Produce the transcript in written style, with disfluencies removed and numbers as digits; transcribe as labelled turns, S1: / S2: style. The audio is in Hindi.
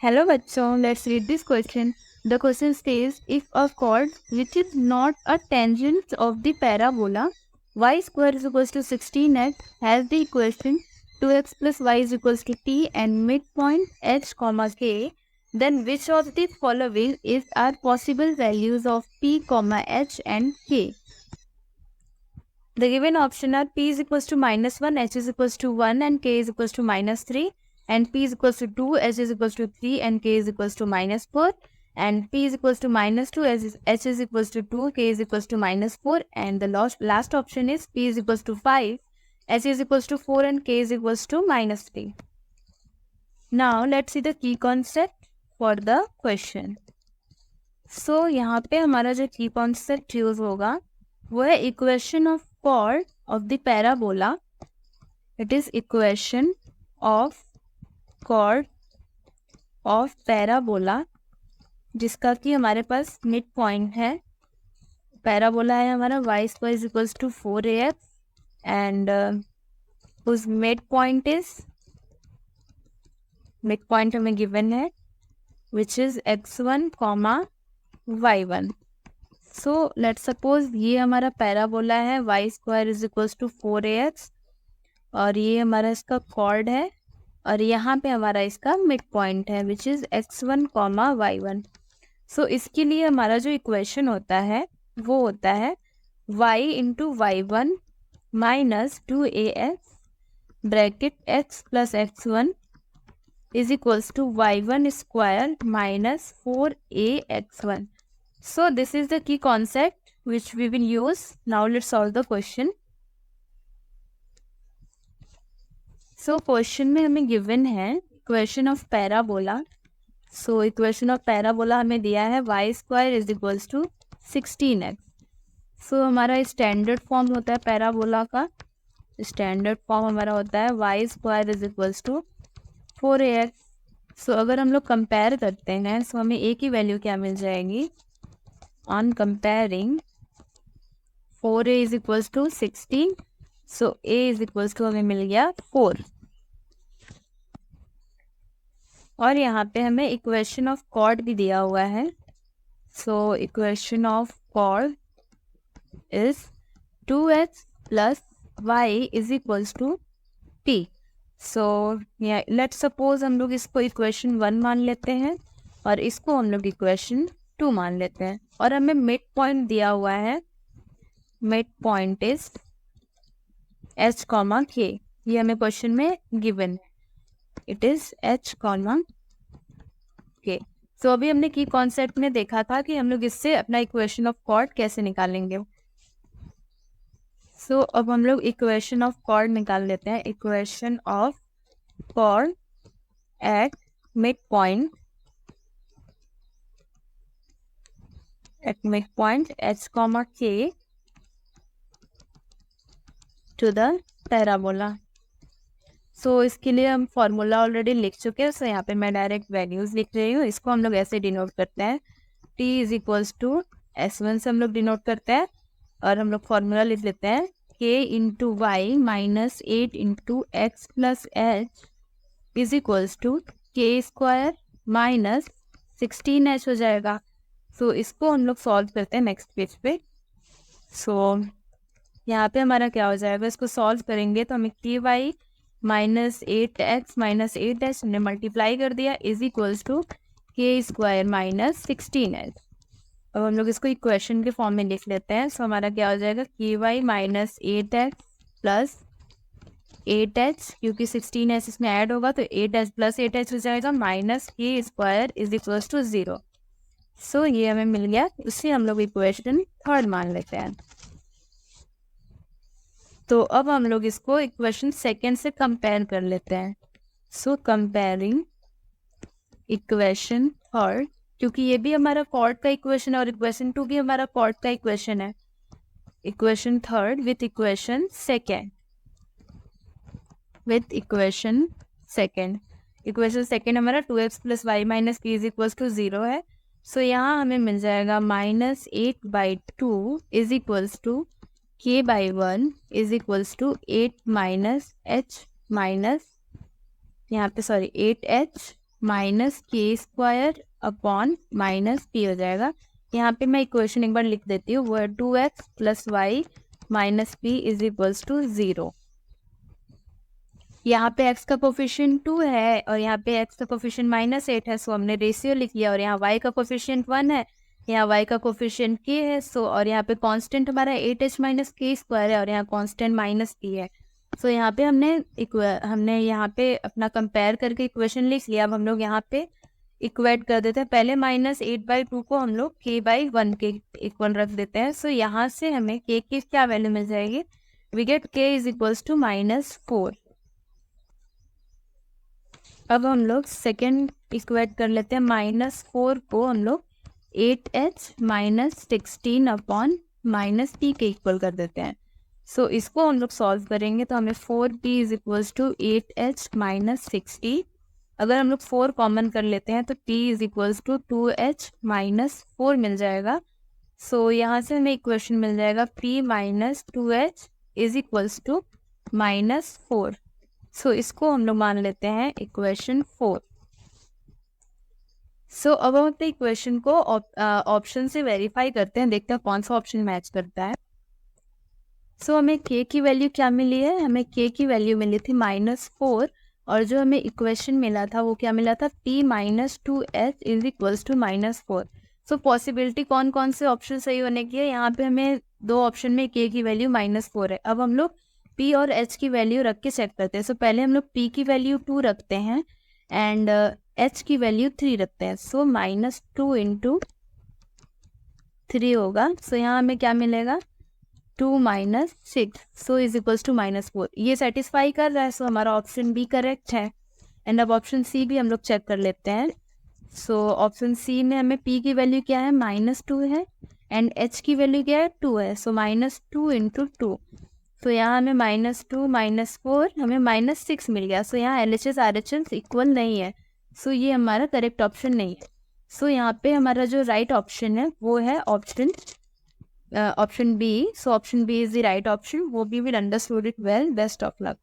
S1: Hello bachon, let's read this question. The question says, if a chord which is not a tangent of the parabola y square is equals to 16x has the equation 2x plus y is equals to t and midpoint h comma k, then which of the following is are possible values of p comma h and k? The given option are p is equals to -1, h is equals to 1 and k is equals to -3, and p is equals to 2, h is equals to 3 and k is equals to -4, and p is equals to -2, h is equals to 2, k is equals to -4, and the last option is p is equals to 5, h is equals to 4 and k is equals to -3. Now let's see the key concept for the question. So यहाँ पे हमारा जो key concept यूज होगा वो है equation of chord of the parabola. It is equation of chord of parabola जिसका कि हमारे पास मिड पॉइंट है. पैराबोला है हमारा y square is equals to 4ax and whose midpoint is midpoint हमें given है which is x1 comma y1. So let's suppose ये हमारा पैराबोला है y square is equals to 4ax और ये हमारा इसका कॉर्ड है और यहाँ पे हमारा इसका मिड पॉइंट है which is x1 comma y1. सो इसके लिए हमारा जो इक्वेशन होता है वो होता है y into y1 minus 2ax bracket x plus x1 is equals to y1 square minus 4ax1. So this is the key concept which we will use. Now let's solve the question. So question में हमें given है equation of parabola. So equation of parabola हमें दिया है y square is equals to 16x. So हमारा standard form होता है parabola का. Standard form हमारा होता है y square is equals to 4ax. So अगर हम लोग compare करते हैं so हमें a की value क्या मिल जाएगी? On comparing 4a is equals to 16, so a is equals to हमें मिल गया 4. और यहाँ पे हमें इक्वेशन ऑफ कॉर्ड भी दिया हुआ है. So equation of chord is 2x plus y is equals to t. So let's suppose हम लोग इसको इक्वेशन 1 मान लेते हैं और इसको हम लोग इक्वेशन 2 मान लेते हैं और हमें मिड पॉइंट दिया हुआ है. Mid point is h comma k. ये हमें क्वेश्चन में गिवन है. It is h comma k. सो अभी हमने की कॉन्सेप्ट में देखा था कि हम लोग इससे अपना इक्वेशन ऑफ कॉर्ड कैसे निकालेंगे. सो अब हम लोग इक्वेशन ऑफ कॉर्ड निकाल लेते हैं. Equation of chord at midpoint at midpoint h comma k to the parabola. So इसके लिए हम फॉर्मूला ऑलरेडी लिख चुके हैं. सो यहाँ पे मैं डायरेक्ट वैल्यूज लिख रही हूँ. इसको हम लोग ऐसे डिनोट करते हैं t is equals to s1 से हम लोग डिनोट करते हैं और हम लोग फॉर्मूला लिख लेते हैं k into y minus 8 into x plus h is equals to k square minus 16h हो जाएगा. सो इसको हम लोग सॉल्व करते हैं नेक्स्ट पेज पे. सो यहाँ पे हमारा क्या हो जाएगा, इसको सॉल्व करेंगे तो हमें k Y minus 8x minus 8h हमने मल्टीप्लाई कर दिया is equals to k square minus 16h. अब हम लोग इसको इक्वेशन के फॉर्म में लिख लेते हैं. सो हमारा क्या हो जाएगा k Y minus 8x plus 8h क्योंकि 16h इसमें ऐड होगा तो 8h प्लस 8h हो जाएगा minus k square is equals to 0. So ये हमें मिल गया. उससे हम लोग इक्वेशन थर्ड मान लेते हैं. तो अब हम लोग इसको इक्वेशन सेकेंड से कंपेयर कर लेते हैं. सो कंपेयरिंग इक्वेशन थर्ड, क्योंकि ये भी हमारा कॉर्ड का इक्वेशन है और इक्वेशन 2 भी हमारा कॉर्ड का इक्वेशन है. Equation third with equation second. With equation second, equation second हमारा 2x plus y minus k is equals to 0 है. सो यहाँ हमें मिल जाएगा minus 8/2 is equals to k/1 is equals to 8 minus h minus यहाँ पे 8h माइनस के स्क्वायर अपॉन माइनस पी हो जाएगा। यहाँ पे मैं इक्वेशन एक बार लिख देती हूँ, वो है 2x plus y minus p is equals to 0। यहाँ पे x का कोफिशिएंट 2 है और यहाँ पे x का कोफिशिएंट -8 है, सो हमने रेशियो लिख लिया। और यहाँ y का कोफिशिएंट 1 है, यहाँ y का कोफिशिएंट k है, सो और यहाँ पे कांस्टेंट हमारा 8h माइनस के स्क्वायर है और यहाँ कांस्टेंट माइनस p है। सो यहाँ पे हमने यहाँ पे अपना कंपेयर करके इक्वेशन लिख लिया। अब हम लोग यहाँ पे इक्वेट कर देते हैं। पहले -8/2 को हम लोग k/1 के इक्वल रख देते हैं। सो यहाँ से हमें k की क्या वैल्यू मिल जाएगी, we get k is equals to -4। अब हम लोग सेकेंड इक्वेट कर लेते हैं। -4 को हम लोग 8h minus 16 upon minus p के इक्वल कर देते हैं। सो इसको हम लोग सॉल्व करेंगे तो हमें 4p is equals to 8h minus 60। अगर हम लोग 4 कॉमन कर लेते हैं तो p is equals to 2h minus 4 मिल जाएगा। सो यहाँ से हमें इक्वेशन मिल जाएगा p minus 2h is equals to -4। So इसको हम लोग मान लेते हैं इक्वेशन 4। सो अब हम अपने इक्वेशन को ऑप्शन से वेरीफाई करते हैं, देखते हैं कौन सा ऑप्शन मैच करता है। सो हमें k की वैल्यू क्या मिली है, हमें k की वैल्यू मिली थी -4 और जो हमें इक्वेशन मिला था वो क्या मिला था, p minus 2h is equals to -4। So possibility कौन कौन से ऑप्शन सही होने की है, यहाँ पे हमें 2 ऑप्शन में k की वैल्यू -4 है। अब हम लोग p और h की वैल्यू रख के चेक करते हैं। सो पहले हम लोग p की वैल्यू 2 रखते हैं एंड h की वैल्यू 3 रखते हैं। सो -2 इंटू 3 होगा। सो यहाँ हमें क्या मिलेगा, 2 minus 6 so is equals to -4। ये सेटिस्फाई कर रहा है, सो हमारा ऑप्शन बी करेक्ट है। एंड अब ऑप्शन सी भी हम लोग चेक कर लेते हैं। सो ऑप्शन सी में हमें p की वैल्यू क्या है, -2 है एंड h की वैल्यू क्या है, 2 है। सो -2 इंटू 2, तो यहाँ हमें -2 -4 हमें -6 मिल गया। सो यहाँ LHS RHS इक्वल नहीं है, सो ये हमारा करेक्ट ऑप्शन नहीं है। सो यहाँ पे हमारा जो राइट ऑप्शन है वो है option B. So option B is the right option. वो भी will understood it well. Best of luck.